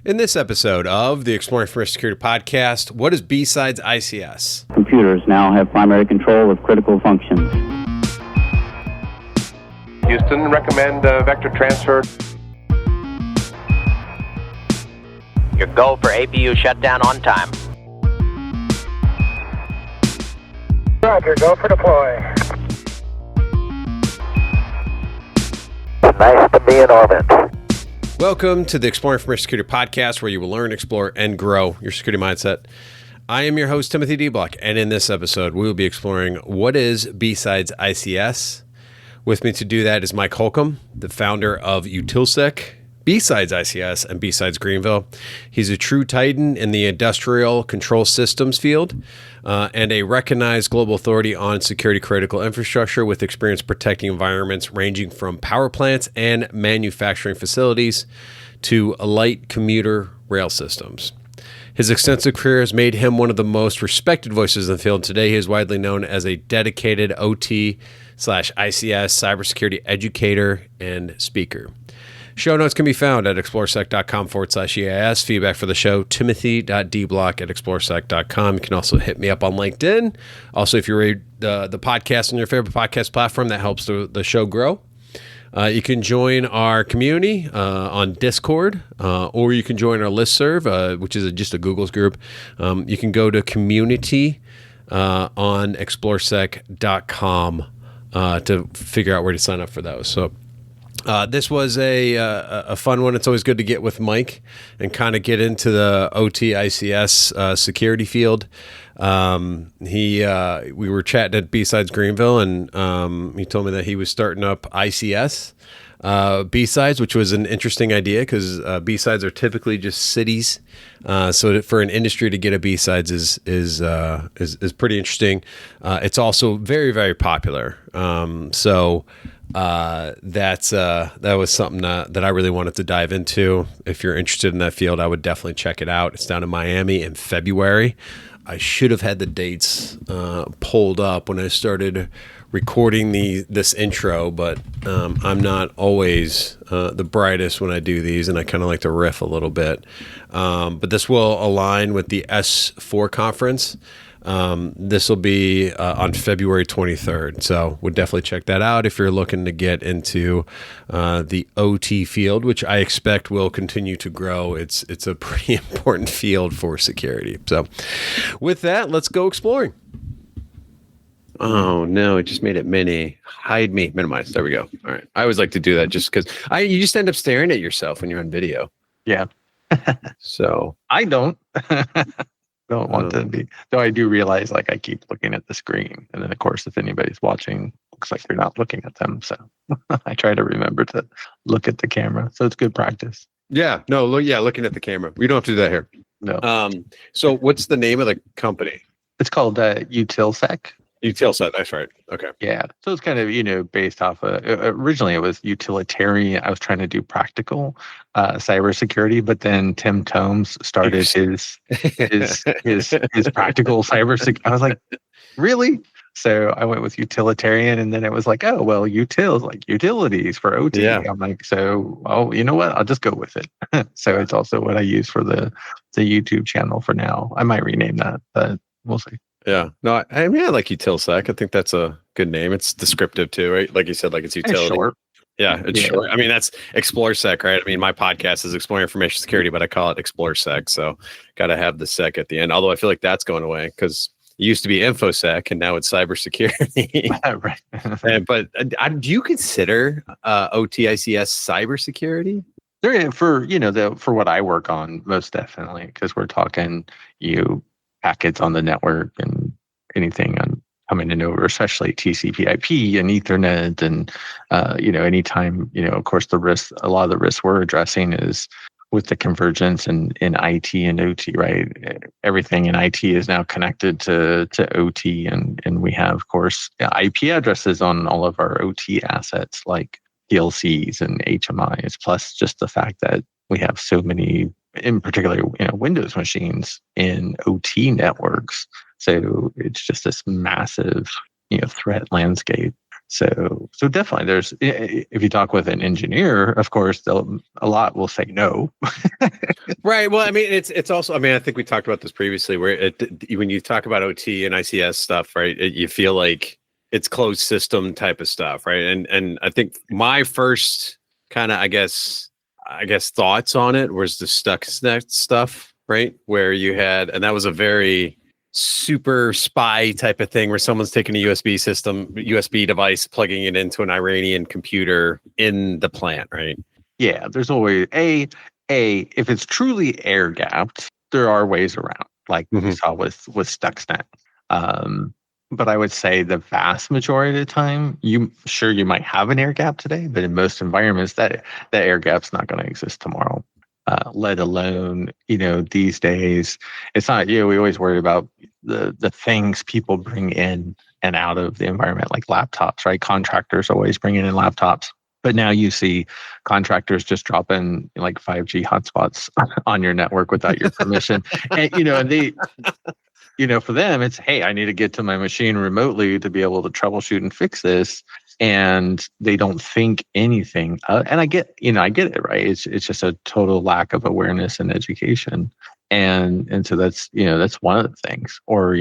In this episode of the Exploring Information Security Podcast, what is BSides ICS? Computers now have primary control of critical functions. Houston, recommend vector transfer. Your go for APU shutdown on time. Roger, go for deploy. Nice to be in orbit. Welcome to the Exploring Information Security Podcast, where you will learn, explore, and grow your security mindset. I am your host, Timothy D. Block, and in this episode, we will be exploring what is BSides ICS. With me to do that is Mike Holcomb, the founder of Utilsec, BSides ICS, and BSides Greenville. He's a true titan in the industrial control systems field and a recognized global authority on security critical infrastructure with experience protecting environments ranging from power plants and manufacturing facilities to light commuter rail systems. His extensive career has made him one of the most respected voices in the field. Today, he is widely known as a dedicated OT/ICS cybersecurity educator and speaker. Show notes can be found at exploresec.com/EIS. Feedback for the show, timothy.dblock@exploresec.com. You can also hit me up on LinkedIn. Also, if you rate the podcast on your favorite podcast platform, that helps the show grow. You can join our community on Discord, or you can join our listserv, which is just a Google's group. You can go to community on exploresec.com to figure out where to sign up for those. So this was a fun one. It's always good to get with Mike and kind of get into the OT/ICS security field. We were chatting at BSides Greenville, and he told me that he was starting up ICS BSides, which was an interesting idea because BSides are typically just cities. So for an industry to get a BSides is pretty interesting. It's also very, very popular. That was something that I really wanted to dive into. If you're interested in that field, I would definitely check it out. It's down in Miami in February. I should have had the dates pulled up when I started recording this intro, but I'm not always the brightest when I do these, and I kind of like to riff a little bit. But this will align with the S4 conference. This will be on February 23rd, so would definitely check that out if you're looking to get into the OT field, which I expect will continue to grow. It's a pretty important field for security. So with that, let's go exploring. Oh no, it just made it hide me, minimize. There we go. All right. I always like to do that just because you just end up staring at yourself when you're on video. Yeah. So I don't. Don't want to be, though I do realize I keep looking at the screen, and then of course if anybody's watching, looks like they're not looking at them, so I try to remember to look at the camera, so it's good practice. Looking at the camera, we don't have to do that here. No. So what's the name of the company? It's called Utilsec. Utilsec, that's right. Okay. Yeah. So it's kind of, based off originally it was utilitarian. I was trying to do practical cybersecurity, but then Tim Tomes started his practical cybersecurity. I was like, really? So I went with utilitarian, and then it was like, oh, well, utils, like utilities for OT. Yeah. I'm like, you know what? I'll just go with it. So it's also what I use for the YouTube channel for now. I might rename that, but we'll see. Yeah. No, I like Utilsec. I think that's a good name. It's descriptive too, right? Like you said, it's utility. It's short. Yeah, it's short. I mean, that's ExploreSec, right? I mean, my podcast is Exploring Information Security, but I call it ExploreSec. So got to have the sec at the end. Although I feel like that's going away because it used to be InfoSec and now it's cybersecurity. Right. But do you consider OT/ICS cybersecurity? For what I work on, most definitely, because we're talking packets on the network and anything coming in over, especially TCP/IP and Ethernet, and anytime, of course, a lot of the risks we're addressing is with the convergence in IT and OT, right? Everything in IT is now connected to OT, and we have, of course, IP addresses on all of our OT assets like PLCs and HMIs, plus just the fact that we have so many, in particular, Windows machines in OT networks. So it's just this massive, threat landscape So definitely if you talk with an engineer, of course, a lot will say no. Right. Well, I mean, it's also, I mean, I think we talked about this previously where when you talk about OT and ICS stuff, right, you feel like it's closed system type of stuff. Right. And I think my first kind of, I guess thoughts on it was the Stuxnet stuff, right? Where you had, and that was a very super spy type of thing where someone's taking a USB device, plugging it into an Iranian computer in the plant, right? Yeah, there's always if it's truly air gapped, there are ways around, like we saw with Stuxnet. But I would say the vast majority of the time, you might have an air gap today, but in most environments, that air gap's not going to exist tomorrow. Let alone, these days, it's not, we always worry about the things people bring in and out of the environment, like laptops, right? Contractors always bringing in laptops. But now you see contractors just dropping like 5G hotspots on your network without your permission. And, and they, for them, it's, hey, I need to get to my machine remotely to be able to troubleshoot and fix this. And they don't think anything. And I get it, right? It's just a total lack of awareness and education. And so that's one of the things. Or,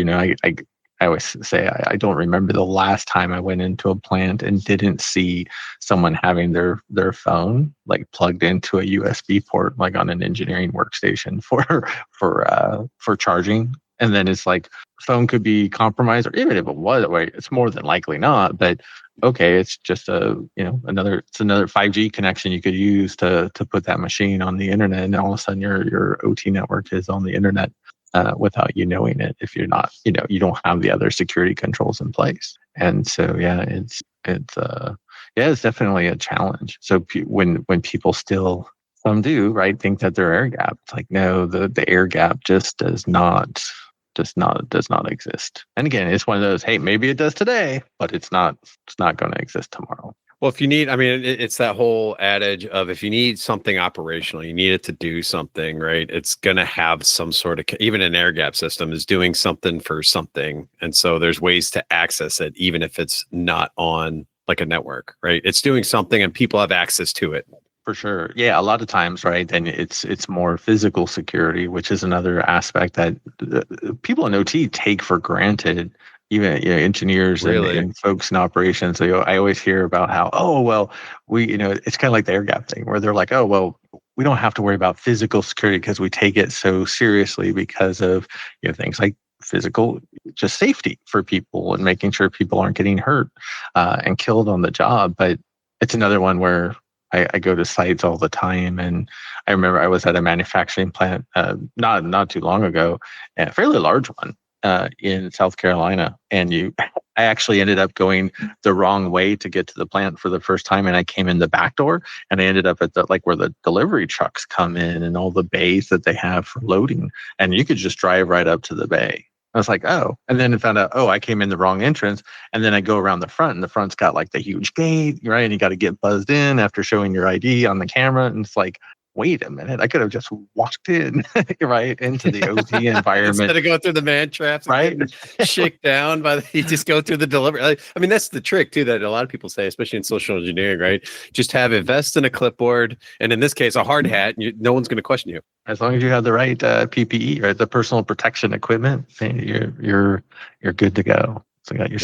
I always say I don't remember the last time I went into a plant and didn't see someone having their phone like plugged into a USB port, like on an engineering workstation for charging. And then it's like phone could be compromised, or even if it was, it's more than likely not. But okay, it's just another 5G connection you could use to put that machine on the internet, and all of a sudden your OT network is on the internet without you knowing it. If you're not, you don't have the other security controls in place. And so it's definitely a challenge. So when people still, some do, right, think that they're air gap, it's like, no, the air gap just does not exist. And again, it's one of those, hey, maybe it does today, but it's not going to exist tomorrow. Well, if you need, I mean, it's that whole adage of if you need something operational, you need it to do something, right? It's going to have some sort of, even an air gap system is doing something for something. And so there's ways to access it, even if it's not on like a network, right? It's doing something and people have access to it. For sure. Yeah, a lot of times, right, then it's more physical security, which is another aspect that people in OT take for granted. Even engineers and folks in operations. So, I always hear about how, it's kind of like the air gap thing where they're like, oh, well, we don't have to worry about physical security because we take it so seriously because of things like physical, just safety for people and making sure people aren't getting hurt and killed on the job. But it's another one where I go to sites all the time, and I remember I was at a manufacturing plant not too long ago, a fairly large one in South Carolina, and I actually ended up going the wrong way to get to the plant for the first time, and I came in the back door, and I ended up at where the delivery trucks come in and all the bays that they have for loading, and you could just drive right up to the bay. I was like, oh, and then I found out, I came in the wrong entrance. And then I go around the front, and the front's got like the huge gate, right? And you got to get buzzed in after showing your ID on the camera. And it's like, wait a minute, I could have just walked in, right, into the OT environment. Instead of going through the man traps, right? Shake down you just go through the delivery. I mean, that's the trick too, that a lot of people say, especially in social engineering, right? Just have a vest and a clipboard, and in this case, a hard hat. No one's going to question you. As long as you have the right PPE, right, the personal protection equipment, you're good to go. So you got your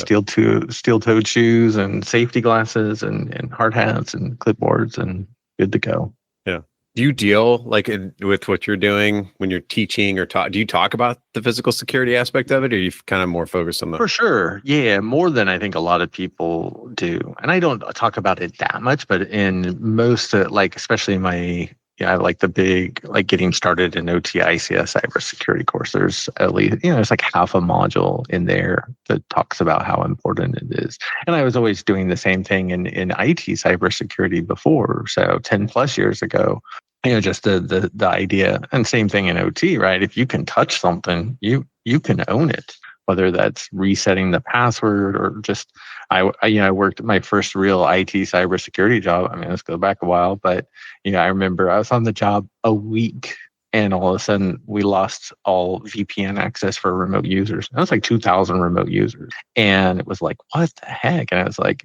steel-toed shoes and safety glasses and hard hats and clipboards and good to go. Yeah. Do you deal with what you're doing when you're teaching or do you talk about the physical security aspect of it, or are you kind of more focused on that? For sure. Yeah. More than I think a lot of people do. And I don't talk about it that much, but in most, especially my, the big, getting started in OT ICS cybersecurity course, there's at least, it's like half a module in there that talks about how important it is. And I was always doing the same thing in IT cybersecurity before. So 10 plus years ago, just the idea, and same thing in OT, right? If you can touch something, you can own it, whether that's resetting the password or just, I worked my first real IT cybersecurity job. I mean, let's go back a while, but I remember I was on the job a week And all of a sudden, we lost all VPN access for remote users. That was like 2,000 remote users. And it was like, what the heck? And I was like,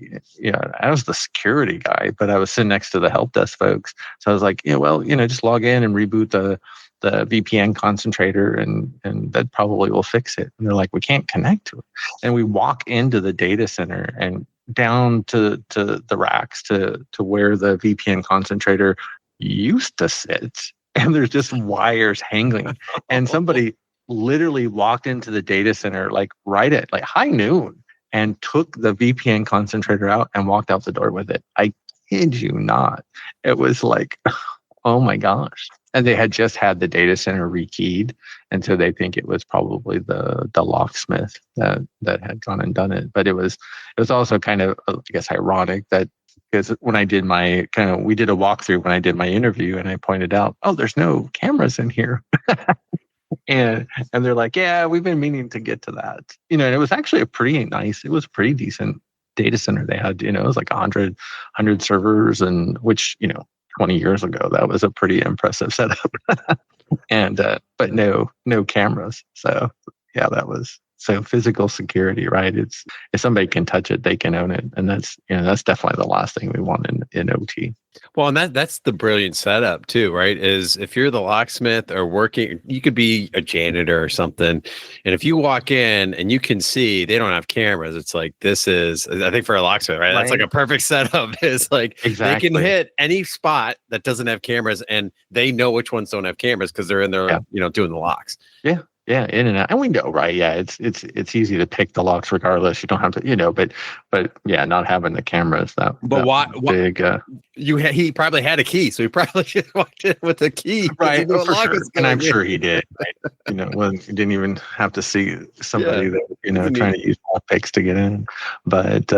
I was the security guy, but I was sitting next to the help desk folks. So I was like, just log in and reboot the VPN concentrator and that probably will fix it. And they're like, we can't connect to it. And we walk into the data center and down to the racks to where the VPN concentrator used to sit. And there's just wires hanging. And somebody literally walked into the data center like right at like high noon and took the VPN concentrator out and walked out the door with it. I kid you not. It was like, oh my gosh. And they had just had the data center rekeyed. And so they think it was probably the locksmith that had gone and done it. But it was also kind of, I guess, ironic that because when I did we did a walkthrough when I did my interview and I pointed out, oh, there's no cameras in here. and they're like, yeah, we've been meaning to get to that. And it was actually it was a pretty decent data center. They had, it was like 100 servers and which, 20 years ago, that was a pretty impressive setup. And, but no cameras. So yeah, that was, so physical security, right? It's if somebody can touch it, they can own it. And that's definitely the last thing we want in OT. Well, and that's the brilliant setup too, right? Is if you're the locksmith or working, you could be a janitor or something. And if you walk in and you can see they don't have cameras, it's like, this is, I think for a locksmith, right? That's like a perfect setup. It's like They can hit any spot that doesn't have cameras and they know which ones don't have cameras because they're in there, doing the locks. Yeah. Yeah, in and out, and we know, right? Yeah, it's easy to pick the locks regardless. You don't have to, but yeah, not having the cameras that. But why big? He probably had a key, so he probably just walked in with a key, right? For sure. And I'm sure he did. Right? He didn't even have to see somebody that trying to use all picks to get in. But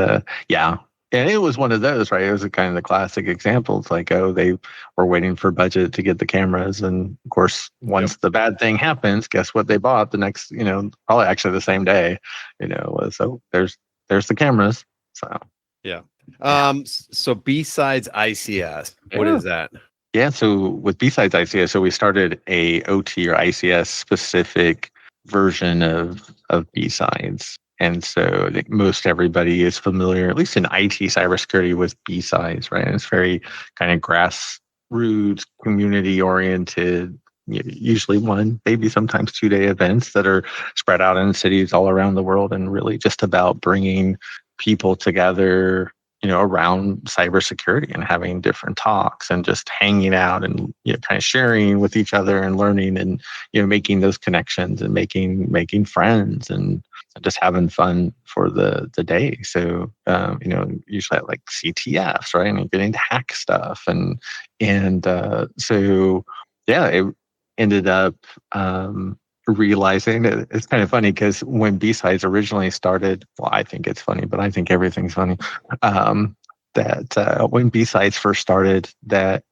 yeah. And it was one of those, right? It was kind of the classic examples, like, they were waiting for budget to get the cameras. And of course, once the bad thing happens, guess what they bought the next, probably actually the same day, so there's the cameras. So, yeah. So BSides ICS, what is that? Yeah. So with BSides ICS, so we started a OT or ICS specific version of BSides. And so I think most everybody is familiar, at least in IT cybersecurity, with BSides, right? And it's very kind of grassroots, community-oriented, usually 1, maybe sometimes 2-day events that are spread out in cities all around the world and really just about bringing people together, around cybersecurity and having different talks and just hanging out and kind of sharing with each other and learning and making those connections and making friends and just having fun for the day. So usually at like CTFs, right? And getting to hack stuff and so yeah, it ended up realizing it's kind of funny because when BSides originally started, well, I think it's funny, but I think everything's funny. That when BSides first started, that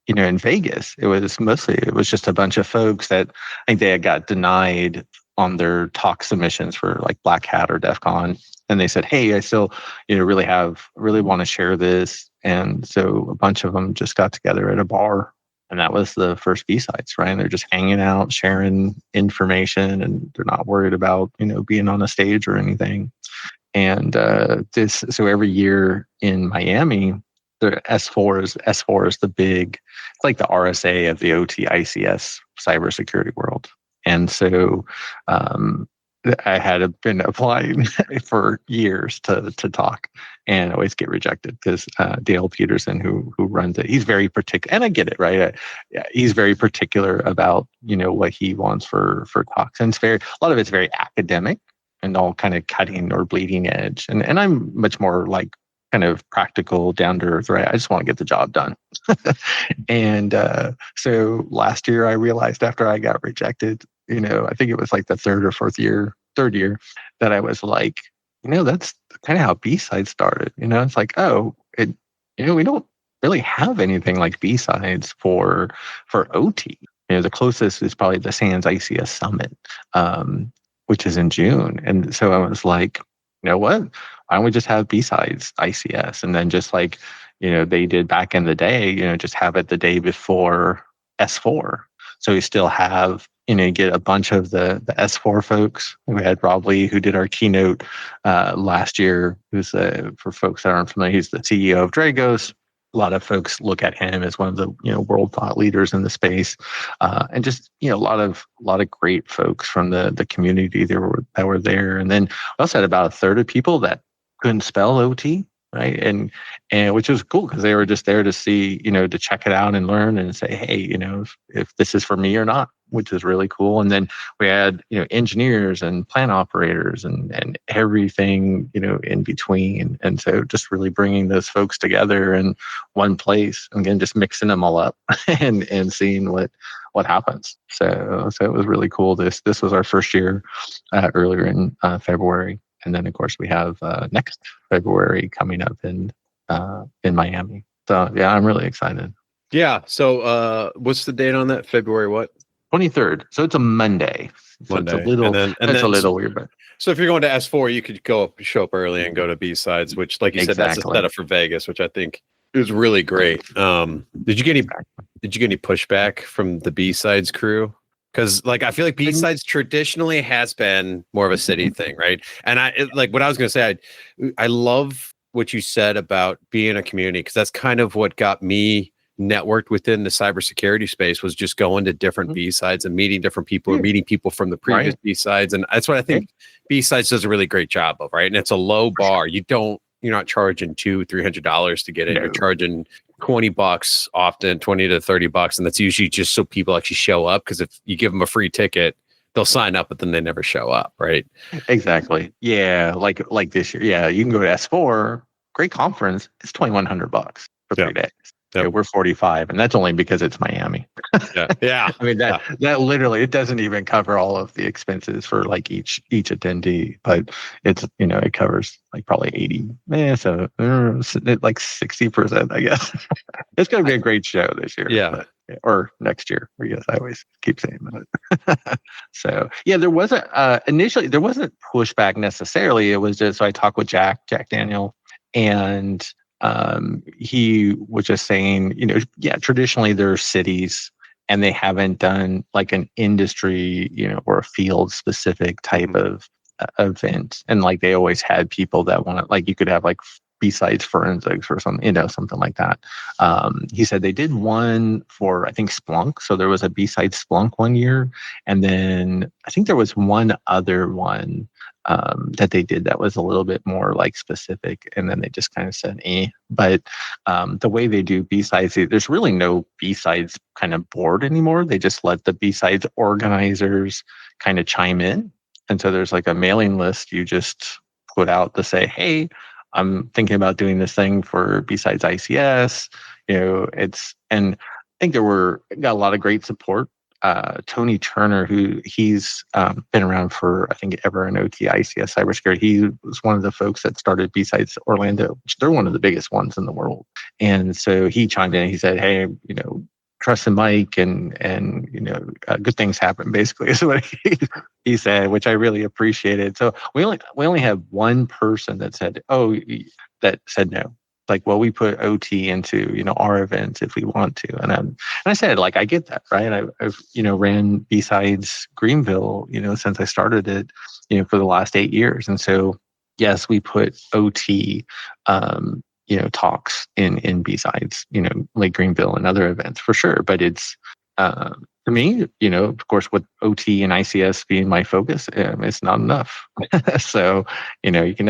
in Vegas, it was just a bunch of folks that I think they had got denied on their talk submissions for like Black Hat or DEF CON, and they said, "Hey, I still really want to share this," and so a bunch of them just got together at a bar. And that was the first BSides, right? And they're just hanging out, sharing information, and they're not worried about, being on a stage or anything. And so every year in Miami, the S4 is the big, it's like the RSA of the OT ICS cybersecurity world. And so I had been applying for years to talk and always get rejected because Dale Peterson, who runs it, he's very particular, and I get it, right? He's very particular about what he wants for talks, and a lot of it's very academic and all kind of cutting or bleeding edge, and I'm much more like kind of practical, down to earth, right? I just want to get the job done. And so last year I realized after I got rejected, I think it was like the third year, that I was like, that's kind of how BSides started. It's like, we don't really have anything like BSides for OT. The closest is probably the SANS ICS Summit, which is in June. And so I was like, you know what? Why don't we just have BSides ICS? And then just like, they did back in the day, just have it the day before S4. So we still have, you get a bunch of the S4 folks. We had Rob Lee, who did our keynote last year, who's for folks that aren't familiar, he's the CEO of Dragos. A lot of folks look at him as one of the world thought leaders in the space, and just a lot of great folks from the community that were there. And then we also had about a third of people that couldn't spell OT, right? And which was cool because they were just there to see, to check it out and learn and say, hey, if this is for me or not, which is really cool. And then we had, engineers and plant operators and everything, in between. And so just really bringing those folks together in one place, and again, just mixing them all up and seeing what happens. So it was really cool. This was our first year earlier in February. And then of course we have next February coming up in Miami. So yeah, I'm really excited. Yeah. So what's the date on that? February what? 23rd. So it's a Monday. So it's a little, a little weird. But so if you're going to S4, you could show up early and go to BSides, which, like you said, that's a setup for Vegas, which I think is really great. Did you get any pushback from the BSides crew? Because I feel like BSides traditionally has been more of a city thing, right? And what I was going to say, I love what you said about being a community, because that's kind of what got me networked within the cybersecurity space, was just going to different BSides and meeting different people, or meeting people from the previous BSides. And that's what I think BSides does a really great job of, right? And it's a low bar. You're not charging $200-$300 to get in. You're charging $20 often, $20 to $30. And that's usually just so people actually show up, because if you give them a free ticket, they'll sign up, but then they never show up, right? Exactly. Yeah. Like this year. Yeah. You can go to S4, great conference. It's $2,100 for 3 days. Yep. Yeah, we're 45, and that's only because it's Miami. Yeah. I mean, that literally, it doesn't even cover all of the expenses for each attendee, but it's, it covers probably 80, so like 60%, I guess. It's going to be a great show this year. Yeah. Or next year, I guess I always keep saying that. So yeah, there wasn't, initially, there wasn't pushback necessarily. It was just, so I talked with Jack Daniel, and he was just saying, traditionally there are cities and they haven't done an industry, or a field specific type of event. And they always had people that want to, you could have BSides forensics or something, something like that. He said they did one for, I think, Splunk. So there was a BSides Splunk one year. And then I think there was one other one that they did that was a little bit more specific, and then they just kind of said but the way they do BSides, there's really no BSides kind of board anymore. They just let the BSides organizers kind of chime in, and so there's a mailing list you just put out to say, hey, I'm thinking about doing this thing for BSides ICS. And I think got a lot of great support. Tony Turner, who he's been around for, I think, ever in OT ICS cybersecurity. He was one of the folks that started BSides Orlando, which they're one of the biggest ones in the world. And so he chimed in. He said, "Hey, trust in Mike, and good things happen." Basically, is what he said, which I really appreciated. So we only have one person that said no. Well, we put OT into, our events if we want to. And I said, I get that, right? I've ran BSides Greenville, since I started it, for the last 8 years. And so, yes, we put OT, talks in BSides, Lake Greenville and other events for sure. But it's, to me, of course, with OT and ICS being my focus, it's not enough. So, you can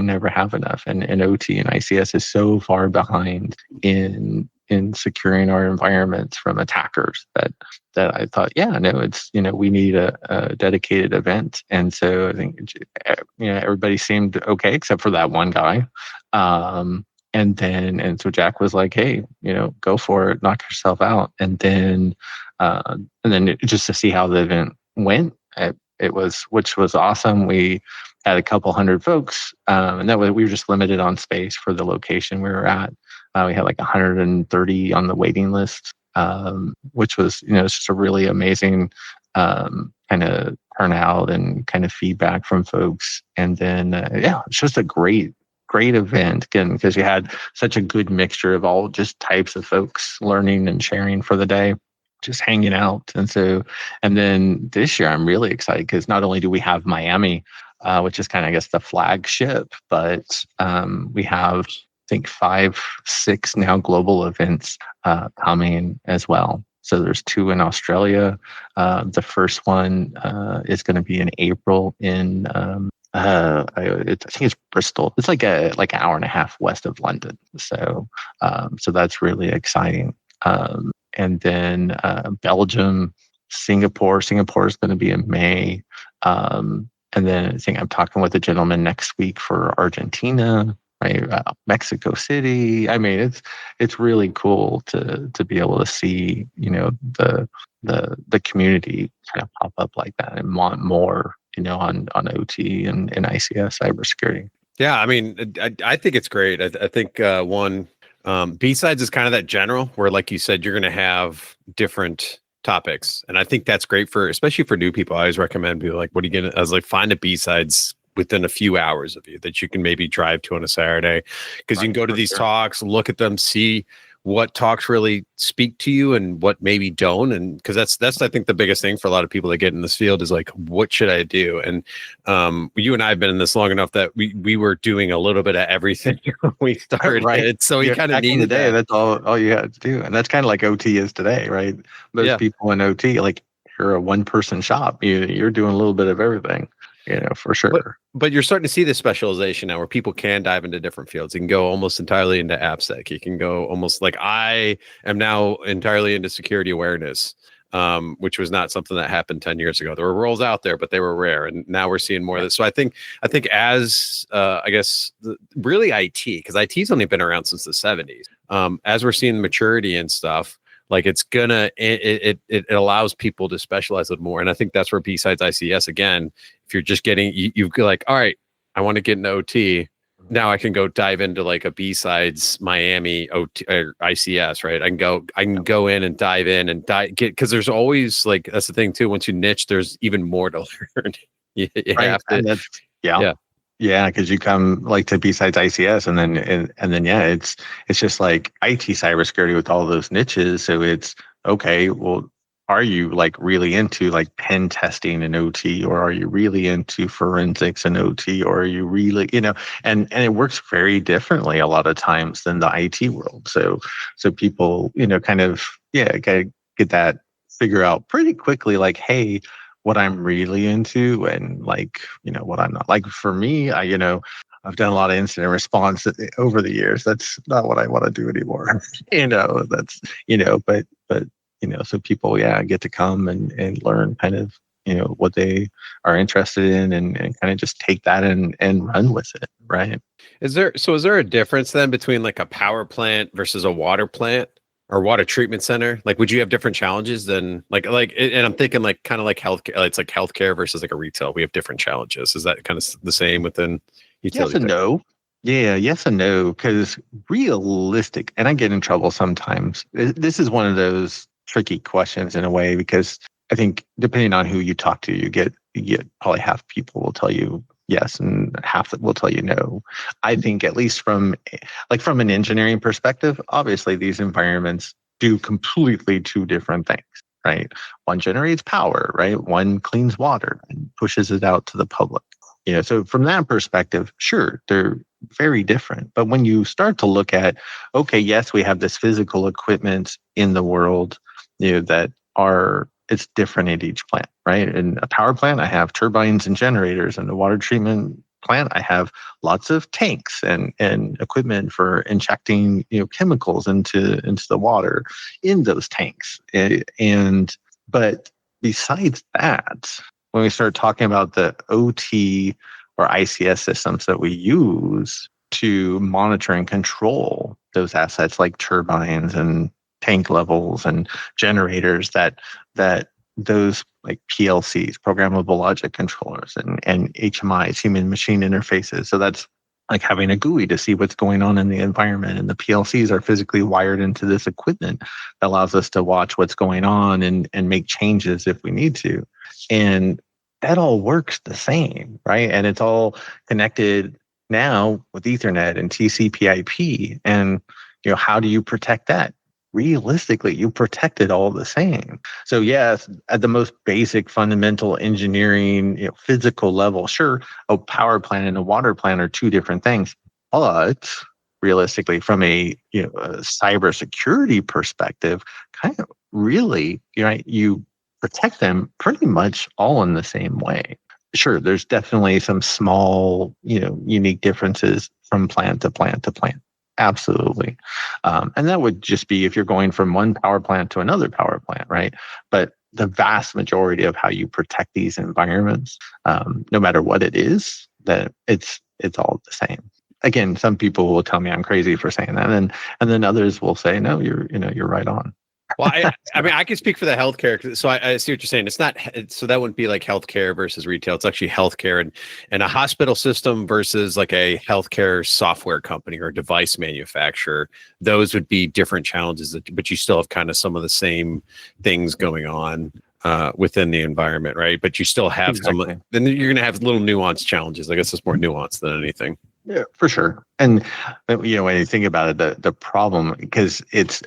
never have enough. And OT and ICS is so far behind in securing our environments from attackers that I thought, it's, we need a dedicated event. And so I think, everybody seemed okay except for that one guy. And so Jack was like, hey, go for it, knock yourself out. And then just to see how the event went, which was awesome. We had a couple hundred folks, and we were just limited on space for the location we were at. We had 130 on the waiting list, which was, it's just a really amazing kind of turnout and kind of feedback from folks. And then, it's just a great event, again, because you had such a good mixture of all just types of folks learning and sharing for the day. just hanging out. And then this year I'm really excited because not only do we have Miami, which is kind of, I guess, the flagship, but we have, I think, 5, 6 now global events coming as well. So there's 2 in Australia. The first one is going to be in April in I think it's Bristol. It's like an hour and a half west of London. So that's really exciting. And then Belgium, Singapore. Singapore is going to be in May. And then I think I'm talking with a gentleman next week for Argentina. Right, Mexico City. I mean, it's really cool to be able to see, the community kind of pop up like that and want more, on OT and ICS cybersecurity. Yeah, I mean, I think it's great. I think BSides is kind of that general where, like you said, you're going to have different topics, and I think that's great especially for new people. I always recommend people like, what are you gonna? I was like, find a BSides within a few hours of you that you can maybe drive to on a Saturday, because you can go to these talks, look at them, see what talks really speak to you and what maybe don't. And because that's I think the biggest thing for a lot of people that get in this field is like, what should I do? And you and I have been in this long enough that we were doing a little bit of everything when we started. Right. So we kind of needed the day. that. That's all you had to do. And that's kind of like OT is today, right? Most people in OT, like, you're a one-person shop. You're doing a little bit of everything. For sure. But you're starting to see this specialization now where people can dive into different fields. You can go almost entirely into AppSec. You can go almost like I am now entirely into security awareness, which was not something that happened 10 years ago. There were roles out there, but they were rare. And now we're seeing more of this. So I think as I guess really IT, because IT's only been around since the 70s. As we're seeing maturity and stuff, like it allows people to specialize a little more. And I think that's where BSides ICS, again, if you're just getting, you go like, all right, I want to get into OT. Now I can go dive into like a BSides Miami OT or ICS, right? I can go in and dive in and because there's always, like, that's the thing too. Once you niche, there's even more to learn. you have to. Yeah, because you come like to BSides ICS, and then it's just like IT cybersecurity with all those niches. So it's okay. Well, are you like really into like pen testing and OT, or are you really into forensics and OT, or are you really, and it works very differently a lot of times than the IT world. So people, kind of get that figure out pretty quickly. Like, hey, what I'm really into and like, what I'm not. Like for me, I've done a lot of incident response over the years. That's not what I want to do anymore. That's, but so people, get to come and learn kind of, what they are interested in and kind of just take that and run with it. Right. Is there a difference then between like a power plant versus a water plant? Or water treatment center? Like, would you have different challenges than like, and I'm thinking like kind of like healthcare. It's like healthcare versus like a retail. We have different challenges. Is that kind of the same within utility? Yes and no. Yeah, yes and no. Because realistic, and I get in trouble sometimes. This is one of those tricky questions in a way, because I think depending on who you talk to, you get probably half people will tell you yes, and half that will tell you no. I think at least from an engineering perspective, obviously these environments do completely 2 different things, right? One generates power, right? One cleans water and pushes it out to the public. So from that perspective, sure, they're very different. But when you start to look at, okay, yes, we have this physical equipment in the world, that it's different at each plant, right? In a power plant, I have turbines and generators. In a water treatment plant, I have lots of tanks and equipment for injecting, chemicals into the water in those tanks. But besides that, when we start talking about the OT or ICS systems that we use to monitor and control those assets, like turbines and tank levels and generators, that those like PLCs, Programmable Logic Controllers, and HMIs, human machine interfaces. So that's like having a GUI to see what's going on in the environment. And the PLCs are physically wired into this equipment that allows us to watch what's going on and make changes if we need to. And that all works the same, right? And it's all connected now with Ethernet and TCP/IP. And how do you protect that? realistically, you protect it all the same. So yes, at the most basic fundamental engineering, physical level, sure, a power plant and a water plant are two different things. But realistically, from a cybersecurity perspective, kind of really, you protect them pretty much all in the same way. Sure, there's definitely some small, unique differences from plant to plant to plant. Absolutely. And that would just be if you're going from one power plant to another power plant, right? But the vast majority of how you protect these environments, no matter what it is, that it's all the same. Again, some people will tell me I'm crazy for saying that, and then others will say, no, you're right on. Well, I mean, I can speak for the healthcare. So I see what you're saying. It's not, so that wouldn't be like healthcare versus retail. It's actually healthcare and a hospital system versus like a healthcare software company or device manufacturer. Those would be different challenges, but you still have kind of some of the same things going on within the environment, right? But you still have some, then you're going to have little nuanced challenges. I guess it's more nuanced than anything. Yeah, for sure. And when you think about it, the problem, because it's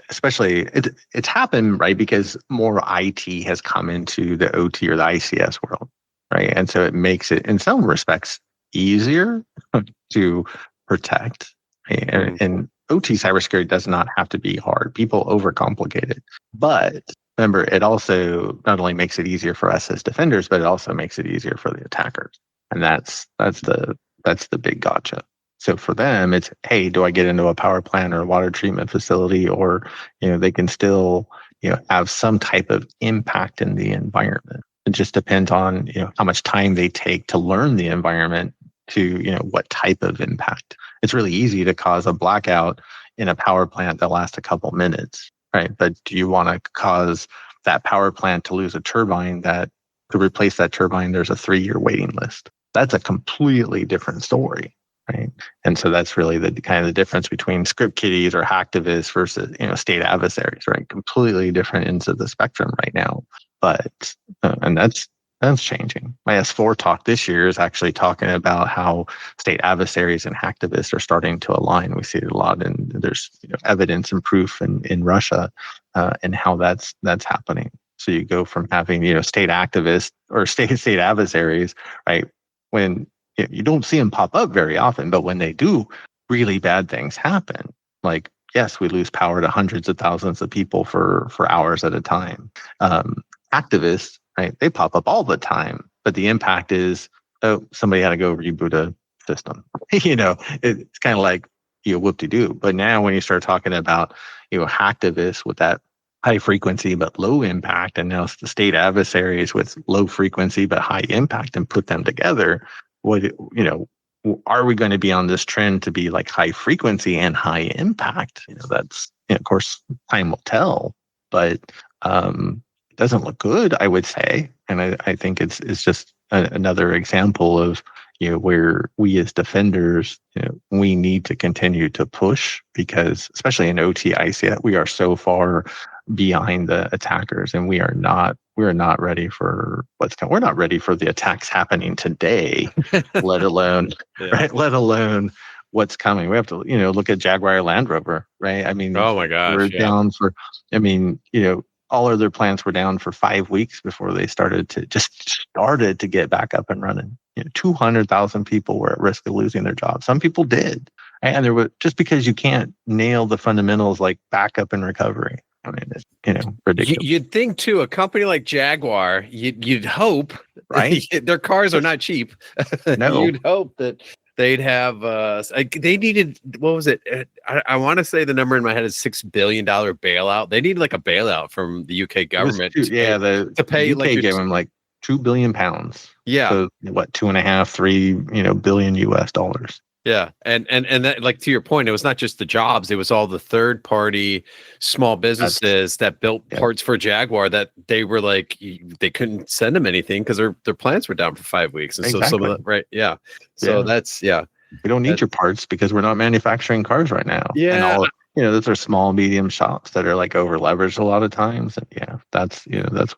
happened, right? Because more IT has come into the OT or the ICS world, right? And so it makes it, in some respects, easier to protect. Right? And OT cybersecurity does not have to be hard. People overcomplicate it. But remember, it also not only makes it easier for us as defenders, but it also makes it easier for the attackers. And that's the big gotcha. So for them, it's, hey, do I get into a power plant or a water treatment facility, or they can still have some type of impact in the environment. It just depends on how much time they take to learn the environment to what type of impact. It's really easy to cause a blackout in a power plant that lasts a couple minutes, right? But do you want to cause that power plant to lose a turbine that to replace that turbine, there's a 3-year waiting list? That's a completely different story. Right. And so that's really the kind of the difference between script kiddies or hacktivists versus, state adversaries, right? Completely different ends of the spectrum right now. But, and that's changing. My S4 talk this year is actually talking about how state adversaries and hacktivists are starting to align. We see it a lot, and there's evidence and proof in Russia and how that's happening. So you go from having, state activists or state adversaries, right? When you don't see them pop up very often, but when they do, really bad things happen. Like, yes, we lose power to hundreds of thousands of people for hours at a time. Activists, right? They pop up all the time, but the impact is, oh, somebody had to go reboot a system. It's kind of like whoop-de-doo. But now when you start talking about hacktivists with that high frequency but low impact, and now it's the state adversaries with low frequency but high impact, and put them together. Are we going to be on this trend to be like high frequency and high impact? That's, of course, time will tell, but it doesn't look good, I would say. And I think it's just another example of, where we as defenders, we need to continue to push, because especially in OT ICS, we are so far behind the attackers, and we're not ready for what's coming. We're not ready for the attacks happening today, let alone what's coming. We have to, look at Jaguar Land Rover, right? I mean, oh my gosh, we're down for, all other plants were down for 5 weeks before they started to get back up and running. 200,000 people were at risk of losing their jobs. Some people did. And there was, just because you can't nail the fundamentals like backup and recovery. I mean, it's, ridiculous. You'd think too, a company like Jaguar, you'd hope, right? Their cars are not cheap. No. You'd hope that they'd have, they needed, what was it? I want to say the number in my head is $6 billion bailout. They needed like a bailout from the UK government. To pay UK gave them like £2 billion. Yeah. So what, 2.5, 3, billion US dollars. Yeah. And that, like, to your point, it was not just the jobs, it was all the third party small businesses that built parts for Jaguar that they were like, they couldn't send them anything because their plants were down for 5 weeks. And so some of that, right. Yeah. So that's, we don't need your parts because we're not manufacturing cars right now. Yeah. And all, those are small, medium shops that are like over leveraged a lot of times. And that's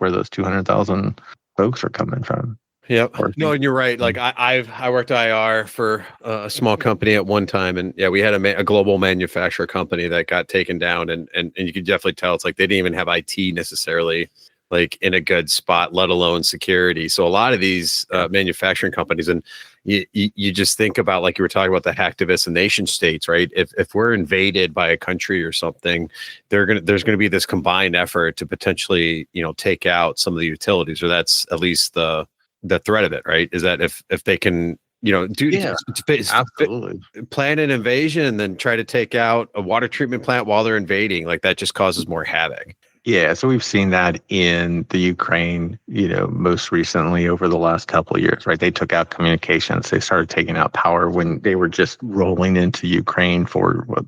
where those 200,000 folks are coming from. Yep. working. No, and you're right. Like I worked IR for a small company at one time, and yeah, we had a global manufacturer company that got taken down, and you could definitely tell it's like they didn't even have IT necessarily like in a good spot, let alone security. So a lot of these manufacturing companies, and you just think about, like you were talking about, the hacktivists and nation states, right? If we're invaded by a country or something, there's gonna be this combined effort to potentially, take out some of the utilities, or that's at least the threat of it, right? Is that if they can, Absolutely. plan an invasion and then try to take out a water treatment plant while they're invading, like that just causes more havoc. Yeah, so we've seen that in the Ukraine, most recently over the last couple of years, right? They took out communications. They started taking out power when they were just rolling into Ukraine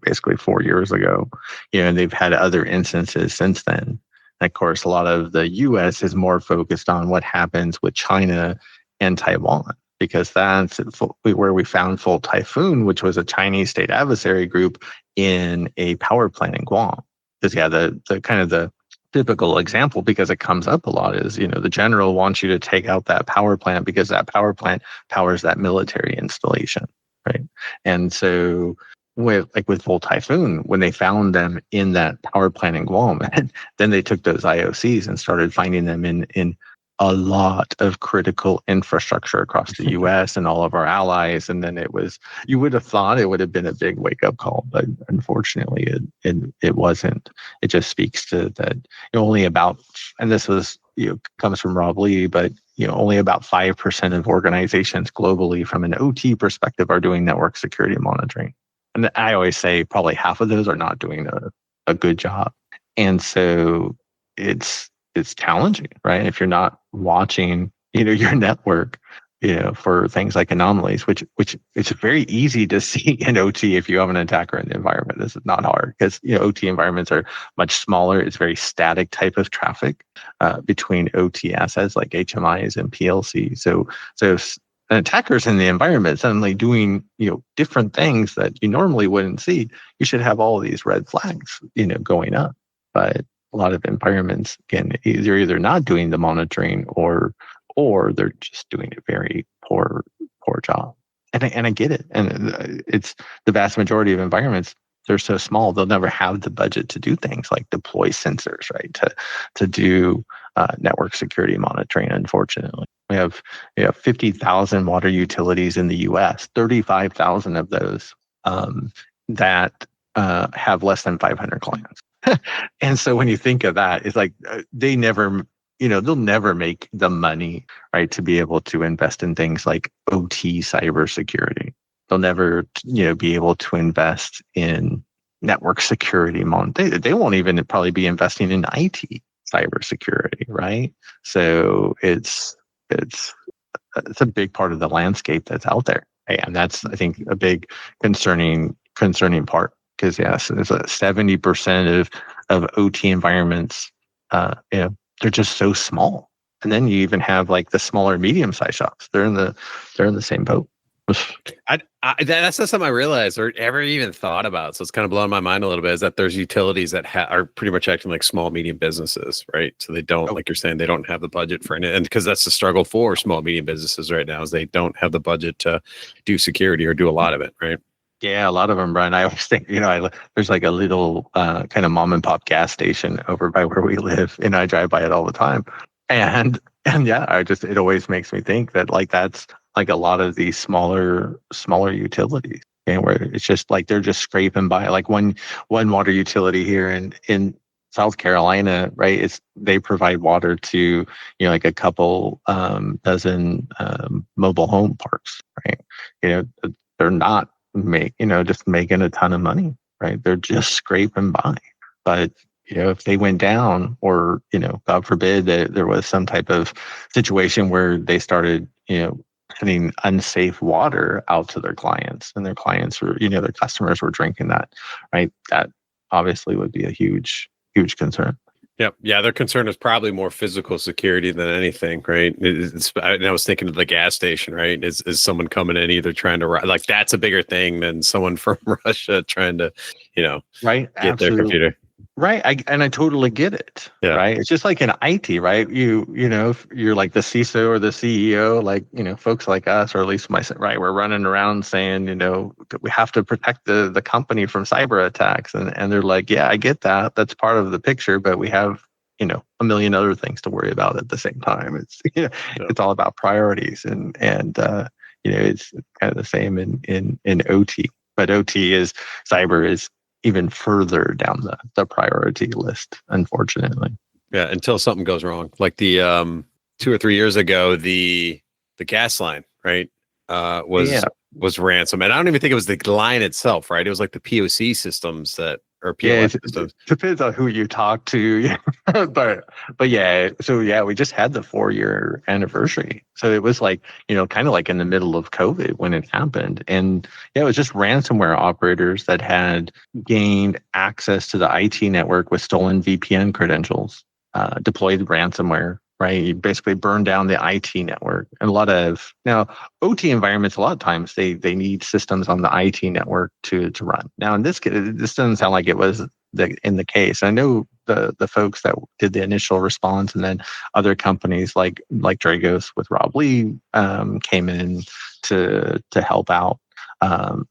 basically 4 years ago. And they've had other instances since then. And of course, a lot of the U.S. is more focused on what happens with China and Taiwan, because that's where we found Full Typhoon, which was a Chinese state adversary group in a power plant in Guam. Because the kind of the typical example, because it comes up a lot, is the general wants you to take out that power plant because that power plant powers that military installation, right? And so with Full Typhoon, when they found them in that power plant in Guam, then they took those IOCs and started finding them in a lot of critical infrastructure across the U.S. and all of our allies. And then you would have thought it would have been a big wake-up call, but unfortunately it wasn't. It just speaks to that only about, and this was comes from Rob Lee, but only about 5% of organizations globally from an OT perspective are doing network security monitoring. And I always say probably half of those are not doing a good job. And so it's challenging, right? If you're not watching, your network, for things like anomalies, which it's very easy to see in OT if you have an attacker in the environment. This is not hard because OT environments are much smaller. It's very static type of traffic between OT assets like HMIs and PLC. So if an attacker's in the environment suddenly doing different things that you normally wouldn't see, you should have all of these red flags going up. But a lot of environments, again, they're either not doing the monitoring or they're just doing a very poor job. And I get it. And it's the vast majority of environments, they're so small, they'll never have the budget to do things like deploy sensors, right? To do network security monitoring, unfortunately. We have 50,000 water utilities in the US, 35,000 of those that have less than 500 clients. And so when you think of that, it's like they'll never make the money, right, to be able to invest in things like OT cybersecurity. They'll never, be able to invest in network security. They won't even probably be investing in IT cybersecurity, right? So it's a big part of the landscape that's out there, and that's, I think, a big concerning part. Because yes, there's 70% of OT environments, they're just so small. And then you even have like the smaller, medium-sized shops. They're in the same boat. That's not something I realized or ever even thought about. So it's kind of blowing my mind a little bit. Is that there's utilities that are pretty much acting like small, medium businesses, right? So they don't, like you're saying, they don't have the budget for it, and because that's the struggle for small, medium businesses right now, is they don't have the budget to do security or do a lot of it, right? Yeah, a lot of them, Brian. I always think, there's like a little kind of mom and pop gas station over by where we live, and I drive by it all the time. And yeah, it always makes me think that like that's like a lot of these smaller utilities, and where it's just like they're just scraping by. Like one water utility here in South Carolina, right? They provide water to like a couple dozen mobile home parks, right? They're not just making a ton of money, right? They're just scraping by. But, if they went down or, God forbid that there was some type of situation where they started, putting unsafe water out to their clients, and their clients were, their customers were drinking that, right? That obviously would be a huge, huge concern. Yep. Yeah, their concern is probably more physical security than anything, right? And I was thinking of the gas station, right? Is someone coming in either trying to, like, that's a bigger thing than someone from Russia trying to, right? Get their computer. Right. I totally get it. Yeah. Right. It's just like in IT, right? You know, if you're like the CISO or the CEO, like, you know, folks like us, or at least myself, right? We're running around saying, you know, we have to protect the company from cyber attacks. And they're like, yeah, I get that. That's part of the picture, but we have, you know, a million other things to worry about at the same time. It's, you know, it's all about priorities and you know, it's kind of the same in OT, but cyber is even further down the priority list, unfortunately. Yeah, until something goes wrong. Like the 2 or 3 years ago, the gas line, right? Was ransom. And I don't even think it was the line itself, right? It was like the POC systems or POS systems. It depends on who you talk to. but yeah, so yeah, we just had the 4-year anniversary. So it was like, you know, kind of like in the middle of COVID when it happened. And yeah, it was just ransomware operators that had gained access to the IT network with stolen VPN credentials, deployed ransomware. Right, you basically burn down the IT network. And now OT environments, a lot of times they need systems on the IT network to run. Now in this doesn't sound like it was in the case. I know the folks that did the initial response, and then other companies like Dragos with Rob Lee came in to help out.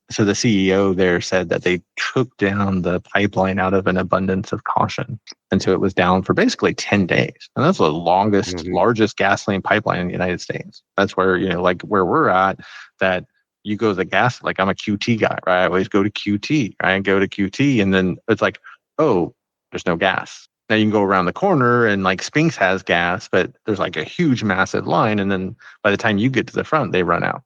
So the CEO there said that they took down the pipeline out of an abundance of caution. And so it was down for basically 10 days. And that's the longest, largest gasoline pipeline in the United States. That's where, you know, like where we're at, that you go to the gas, like I'm a QT guy, right? I always go to QT, right? I go to QT and then it's like, oh, there's no gas. Now you can go around the corner and like Spinks has gas, but there's like a huge, massive line. And then by the time you get to the front, they run out.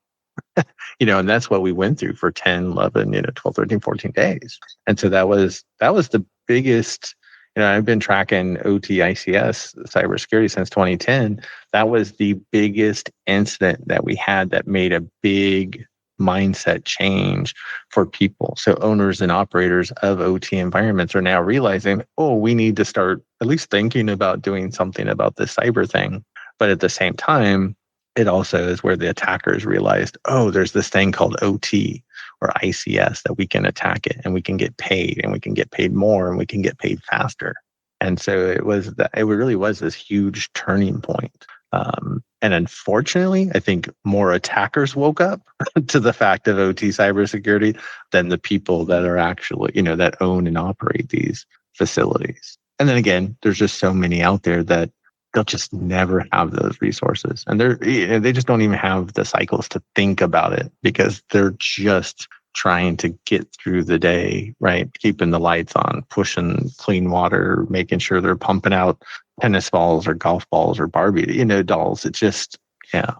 You know, and that's what we went through for 10, 11, 12, 13, 14 days. And so that was the biggest, I've been tracking OT ICS cybersecurity since 2010. That was the biggest incident that we had that made a big mindset change for people. So owners and operators of OT environments are now realizing, oh, we need to start at least thinking about doing something about this cyber thing. But at the same time, it also is where the attackers realized, oh, there's this thing called OT or ICS that we can attack it and we can get paid and we can get paid more and we can get paid faster. And so it really was this huge turning point. And unfortunately, I think more attackers woke up to the fact of OT cybersecurity than the people that are actually, that own and operate these facilities. And then again, there's just so many out there that they'll just never have those resources. And they just don't even have the cycles to think about it because they're just trying to get through the day, right? Keeping the lights on, pushing clean water, making sure they're pumping out tennis balls or golf balls or Barbie, dolls. It's just, I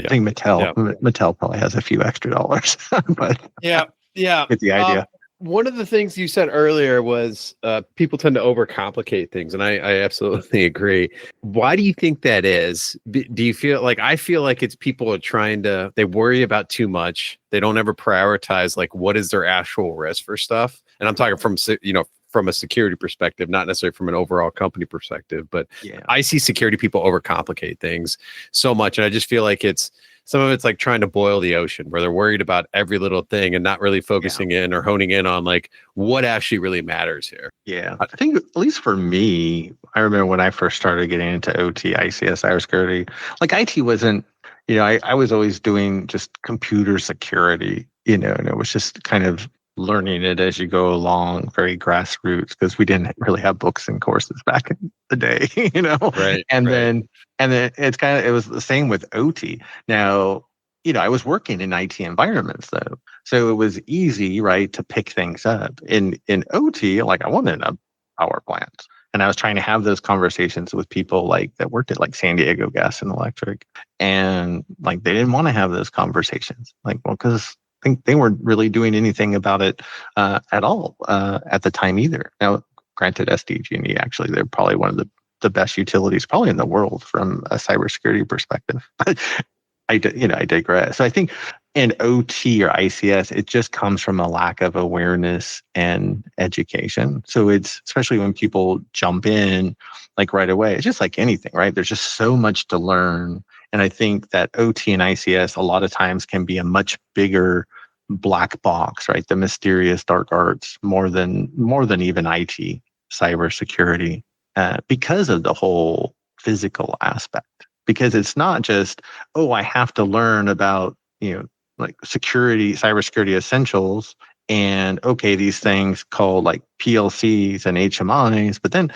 think Mattel probably has a few extra dollars, but get the idea. One of the things you said earlier was people tend to overcomplicate things, and I absolutely agree. Why do you think that is? Do you feel like I feel like it's people are they worry about too much. They don't ever prioritize like what is their actual risk for stuff. And I'm talking from a security perspective, not necessarily from an overall company perspective, but I see security people overcomplicate things so much. And I just feel like some of it's like trying to boil the ocean where they're worried about every little thing and not really focusing in or honing in on like what actually really matters here. Yeah. I think at least for me, I remember when I first started getting into OT, ICS, cybersecurity, like IT wasn't, I was always doing just computer security, and it was just kind of learning it as you go along, very grassroots, because we didn't really have books and courses back in the day, Right. And then it was the same with OT. Now, I was working in IT environments though, so it was easy, right, to pick things up. In OT, like I wanted a power plant, and I was trying to have those conversations with people like that worked at like San Diego Gas and Electric, and like they didn't want to have those conversations, like, well, because they weren't really doing anything about it at all at the time either. Now, granted, SDG&E, actually, they're probably one of the best utilities probably in the world from a cybersecurity perspective. But I digress. So I think in OT or ICS, it just comes from a lack of awareness and education. So it's especially when people jump in like right away, it's just like anything, right? There's just so much to learn. And I think that OT and ICS a lot of times can be a much bigger black box, right? The mysterious dark arts more than even IT. cybersecurity because of the whole physical aspect. Because it's not just, oh, I have to learn about, like cybersecurity essentials, and okay, these things called like PLCs and HMIs, but then,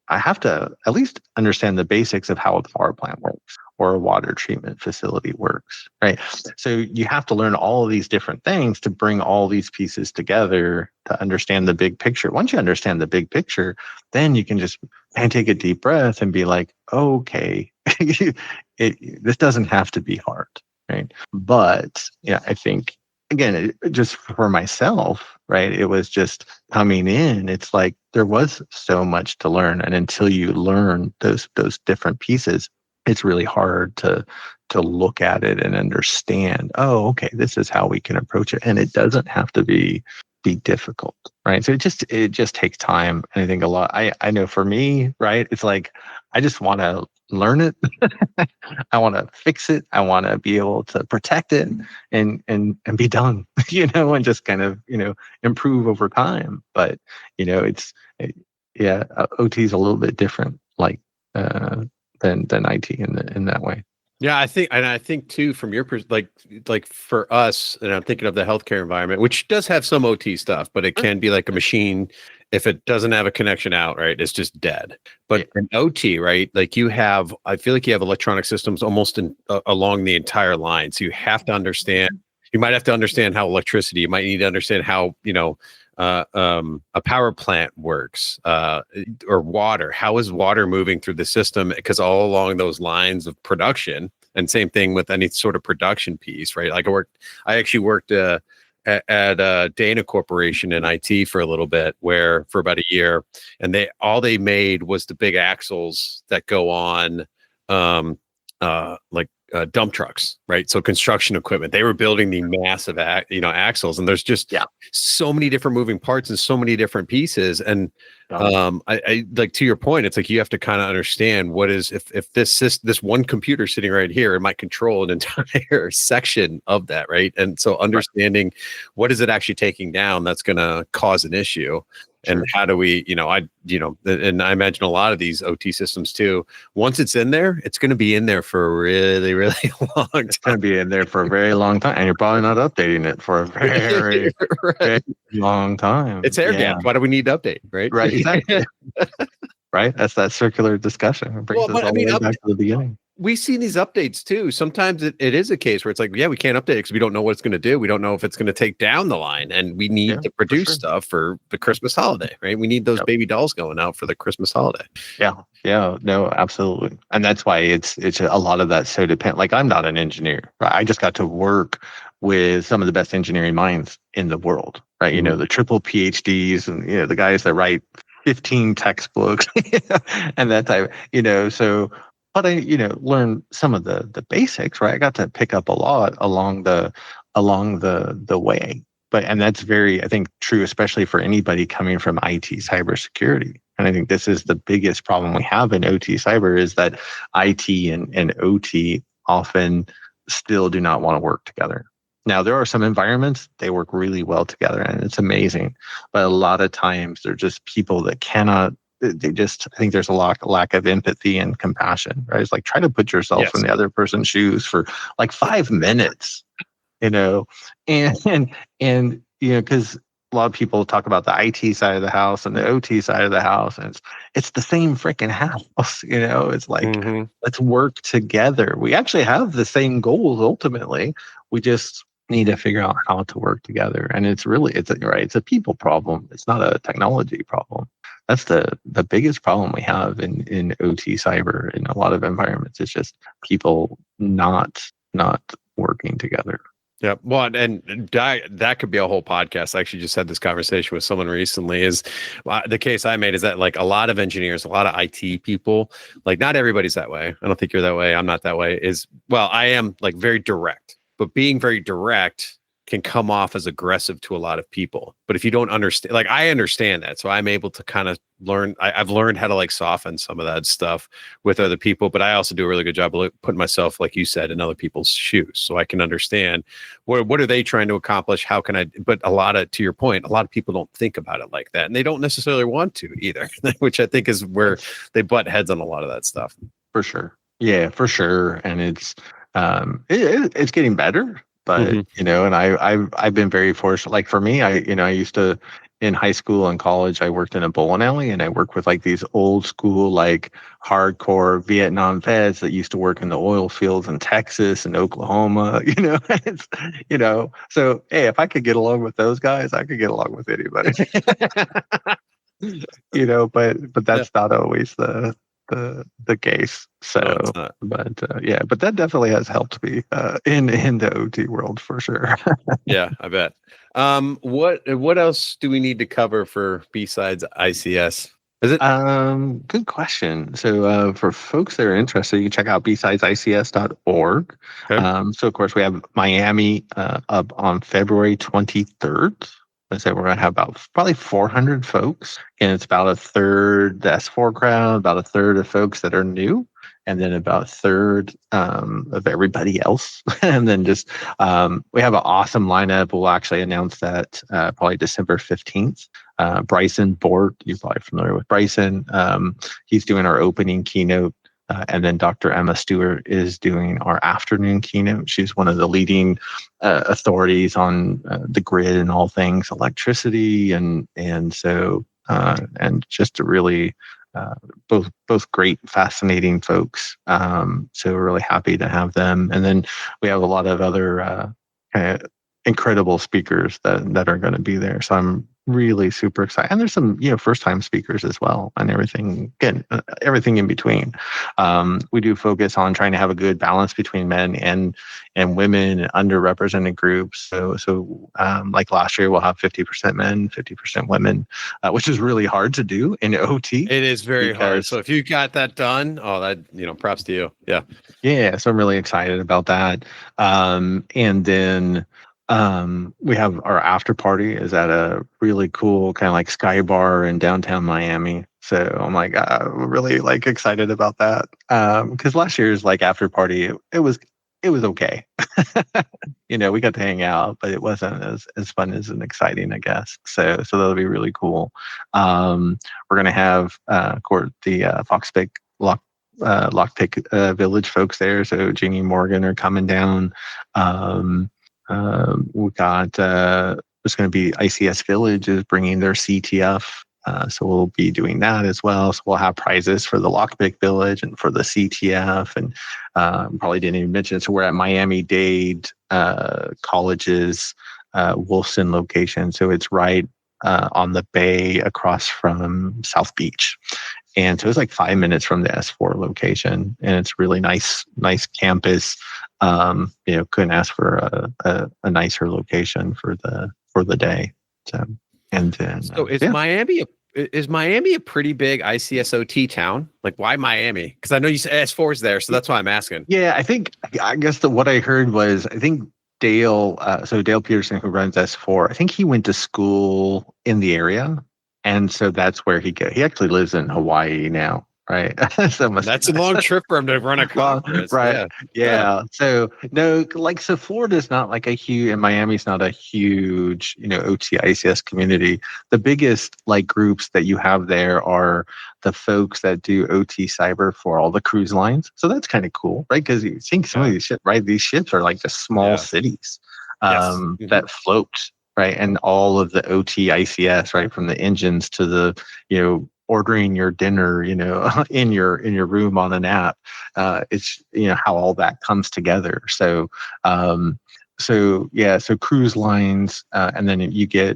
I have to at least understand the basics of how a power plant works or a water treatment facility works, right? So you have to learn all of these different things to bring all these pieces together to understand the big picture. Once you understand the big picture, then you can just take a deep breath and be like, okay, this doesn't have to be hard, right? But yeah, I think, again, just for myself, right, it was just coming in. It's like there was so much to learn, and until you learn those different pieces, it's really hard to look at it and understand. Oh, okay, this is how we can approach it, and it doesn't have to be difficult, right? So it just takes time, and I think a lot. I know for me, right, it's like I just want to learn it. I want to fix it. I want to be able to protect it and be done, and just kind of, improve over time. But, OT is a little bit different, like, than IT in that way. Yeah, I think too, from your perspective, like for us, and I'm thinking of the healthcare environment, which does have some OT stuff, but it can be like a machine. If it doesn't have a connection out, right, it's just dead. But in OT, right, like I feel like you have electronic systems almost along the entire line. So you have to understand. You might have to understand how electricity. You might need to understand how a power plant works, or water. How is water moving through the system? Because all along those lines of production, and same thing with any sort of production piece, right? Like I actually worked at Dana Corporation in IT for a little bit, where for about a year, and they made was the big axles that go on, dump trucks, right? So construction equipment. They were building the massive, axles, and there's just so many different moving parts and so many different pieces. And I like, to your point, it's like you have to kind of understand what is if this one computer sitting right here, it might control an entire section of that, right? And so understanding what is it actually taking down that's going to cause an issue. And how do we, and I imagine a lot of these OT systems too, once it's in there, it's going to be in there for a really, really long time. It's going to be in there for a very long time. And you're probably not updating it for a very, very long time. It's air gap. Why do we need to update, right? Right, exactly. Right? That's that circular discussion. It brings us all the way back to the beginning. We see these updates too. Sometimes it is a case where it's like, we can't update it because we don't know what it's going to do. We don't know if it's going to take down the line, and we need to produce stuff for the Christmas holiday, right? We need those baby dolls going out for the Christmas holiday. Yeah, no, absolutely. And that's why it's a lot of that so dependent. Like, I'm not an engineer, right? I just got to work with some of the best engineering minds in the world, right? Mm-hmm. The triple PhDs and, the guys that write 15 textbooks and that type, so. But I, learned some of the basics, right? I got to pick up a lot along the way. And that's very, I think, true, especially for anybody coming from IT cybersecurity. And I think this is the biggest problem we have in OT cyber, is that IT and OT often still do not want to work together. Now, there are some environments, they work really well together, and it's amazing. But a lot of times they're just people that cannot. I think there's a lack of empathy and compassion, right? It's like, try to put yourself in the other person's shoes for like 5 minutes, and because a lot of people talk about the IT side of the house and the OT side of the house, and it's the same freaking house, it's like, let's work together. We actually have the same goals ultimately. We just need to figure out how to work together. And it's a people problem. It's not a technology problem. That's the biggest problem we have in OT cyber in a lot of environments. It's just people not working together. Yeah, well, and that could be a whole podcast. I actually just had this conversation with someone recently. Is the case I made is that, like, a lot of engineers, a lot of IT people, like, not everybody's that way. I don't think you're that way. I'm not that way. I am, like, very direct. But being very direct can come off as aggressive to a lot of people. But if you don't understand, like I understand that, so I'm able to kind of learn. I've learned how to like soften some of that stuff with other people. But I also do a really good job of putting myself, like you said, in other people's shoes, so I can understand what are they trying to accomplish. How can I? But to your point, a lot of people don't think about it like that, and they don't necessarily want to either, which I think is where they butt heads on a lot of that stuff. For sure, yeah, for sure, and it's it's getting better. But and I've been very fortunate. Like for me, I used to in high school and college, I worked in a bowling alley, and I worked with like these old school, like hardcore Vietnam vets that used to work in the oil fields in Texas and Oklahoma. It's, So hey, if I could get along with those guys, I could get along with anybody. But that's not always the case. So, but that definitely has helped me in the OT world for sure. Yeah, I bet. What else do we need to cover for BSides ICS? Is it? Good question. So, for folks that are interested, you can check out BSidesICS.org. Okay. So of course we have Miami up on February 23rd. Let's say we're going to have about probably 400 folks, and it's about a third the S4 crowd, about a third of folks that are new, and then about a third of everybody else. And then just we have an awesome lineup. We'll actually announce that probably December 15th. Bryson Bort, you're probably familiar with Bryson. He's doing our opening keynote. And then Dr. Emma Stewart is doing our afternoon keynote. She's one of the leading authorities on the grid and all things electricity, and just a really both great, fascinating folks. So we're really happy to have them. And then we have a lot of other kind of incredible speakers that are going to be there. So I'm really super excited. And there's some, first time speakers as well, and everything in between. We do focus on trying to have a good balance between men and women and underrepresented groups. So like last year, we'll have 50% men, 50% women, which is really hard to do in OT. It is very hard. So if you got that done, props to you. Yeah. Yeah. So I'm really excited about that. And then we have our after party is at a really cool kind of like Sky Bar in downtown Miami. So I'm like, really like excited about that. Because last year's like after party, it was okay. We got to hang out, but it wasn't as fun as and exciting, I guess. So that'll be really cool. We're gonna have of course the Foxpick Lockpick Village folks there. So Jeannie Morgan are coming down. We got there's going to be ICS Village is bringing their CTF, so we'll be doing that as well. So we'll have prizes for the Lockpick Village and for the CTF, and probably didn't even mention it. So we're at Miami-Dade College's Wolfson location, so it's right on the bay across from South Beach. And so it's like 5 minutes from the S4 location, and it's really nice campus. Couldn't ask for a nicer location for the day. So is Miami a pretty big ICSOT town? Like, why Miami? Because I know you said S4 is there, so that's why I'm asking. Yeah, I guess what I heard was Dale. So Dale Peterson, who runs S4, I think he went to school in the area. And so that's where he actually lives in Hawaii now, right? So that's a long trip for him to run a conference. Right. Yeah. So so Florida's not like a huge, and Miami's not a huge, OT ICS community. The biggest like groups that you have there are the folks that do OT cyber for all the cruise lines. So that's kind of cool, right? Because you think some of these ships, right? These ships are like just small cities that float. Right. And all of the OT ICS, right, from the engines to the, ordering your dinner, in your room on an app. It's, how all that comes together. So cruise lines, and then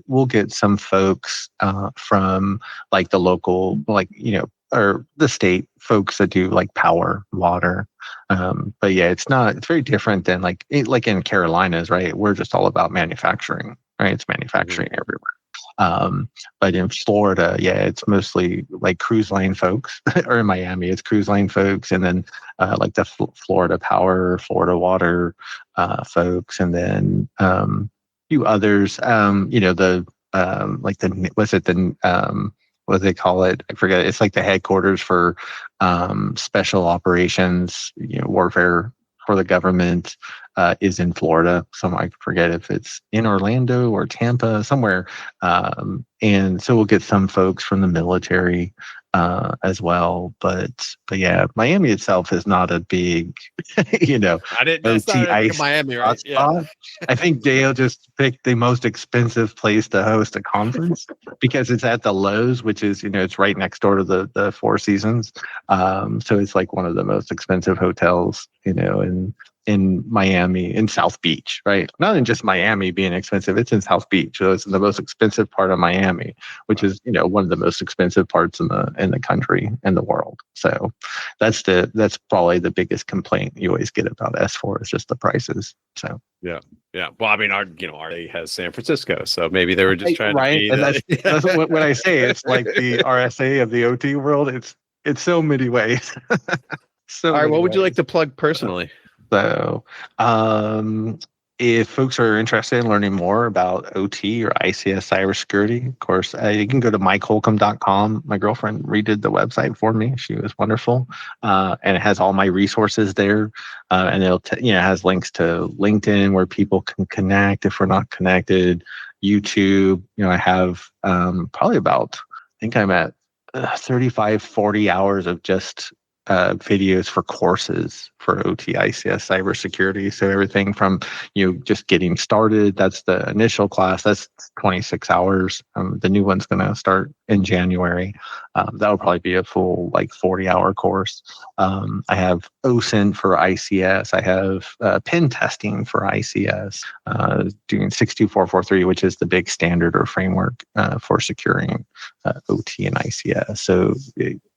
we'll get some folks from like the local, like, or the state folks that do like power, water. But yeah, it's very different than like in Carolinas, right? We're just all about manufacturing. Right, it's manufacturing everywhere. But in Florida, it's mostly like cruise line folks, or in Miami, it's cruise line folks, and then like the Florida Power, Florida Water folks, and then few others. Like what do they call it? I forget. It's like the headquarters for special operations, warfare for the government is in Florida. I forget if it's in Orlando or Tampa, somewhere. And so we'll get some folks from the military as well. But yeah, Miami itself is not a big, I didn't. That's OT not ice Miami, right? Yeah. I think Dale just picked the most expensive place to host a conference because it's at the Lowe's, which is, it's right next door to the Four Seasons. So it's like one of the most expensive hotels, in Miami, in South Beach, right? Not in just Miami being expensive, it's in South Beach. So it's the most expensive part of Miami, which is, one of the most expensive parts in the country and the world. So that's probably the biggest complaint you always get about S4 is just the prices. So yeah. Well, I mean, RA has San Francisco, so maybe they were just trying to be. And that's what I say. It's like the RSA of the OT world. It's so many ways. All right, what would you like to plug personally? So, if folks are interested in learning more about OT or ICS cybersecurity, of course, you can go to MikeHolcomb.com. My girlfriend redid the website for me. She was wonderful. And it has all my resources there. And it has links to LinkedIn where people can connect if we're not connected. YouTube, I have probably about, I think I'm at 35, 40 hours of just videos for courses for OT, ICS, cybersecurity. So everything from just getting started. That's the initial class. That's 26 hours. The new one's going to start in January. That'll probably be a full 40-hour course. I have OSINT for ICS. I have pen testing for ICS. Doing 62443, which is the big standard or framework for securing OT and ICS. So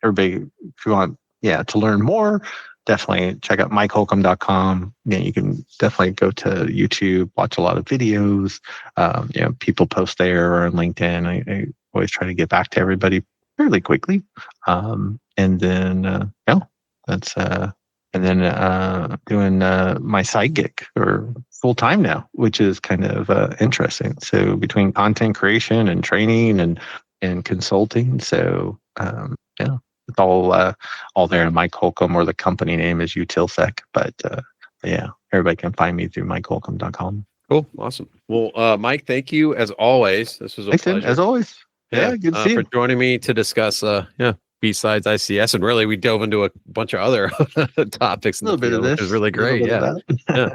everybody, if you want to learn more, definitely check out MikeHolcomb.com. You can definitely go to YouTube, watch a lot of videos. People post there or on LinkedIn. I always try to get back to everybody fairly quickly. And then doing my side gig or full time now, which is kind of interesting. So between content creation and training and consulting, so it's all there in Mike Holcomb, or the company name is Utilsec. But everybody can find me through MikeHolcomb.com. Cool. Awesome. Well, Mike, thank you as always. This was a pleasure. As always. Yeah, good to see you. For joining me to discuss BSides ICS. And really, we dove into a bunch of other topics. A little bit of this. Which is really great. Yeah.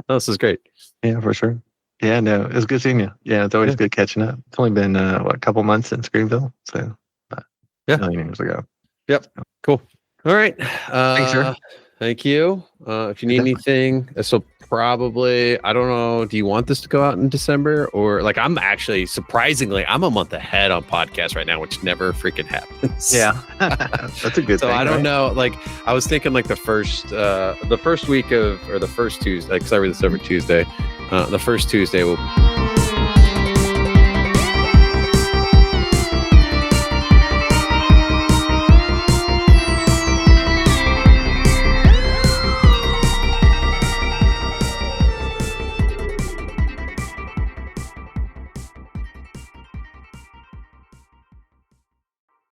This is great. Yeah, for sure. Yeah, no, it was good seeing you. Yeah, it's always good catching up. It's only been, a couple months since Greenville. So, a million years ago. Yep. Cool. All right. Thanks, sir. Thank you. If you need anything, this will probably, I don't know, do you want this to go out in December? Or I'm actually, surprisingly, I'm a month ahead on podcasts right now, which never freaking happens. Yeah. That's a good thing. So I don't know, I was thinking the first week of, or the first Tuesday, because I read this every Tuesday, the first Tuesday will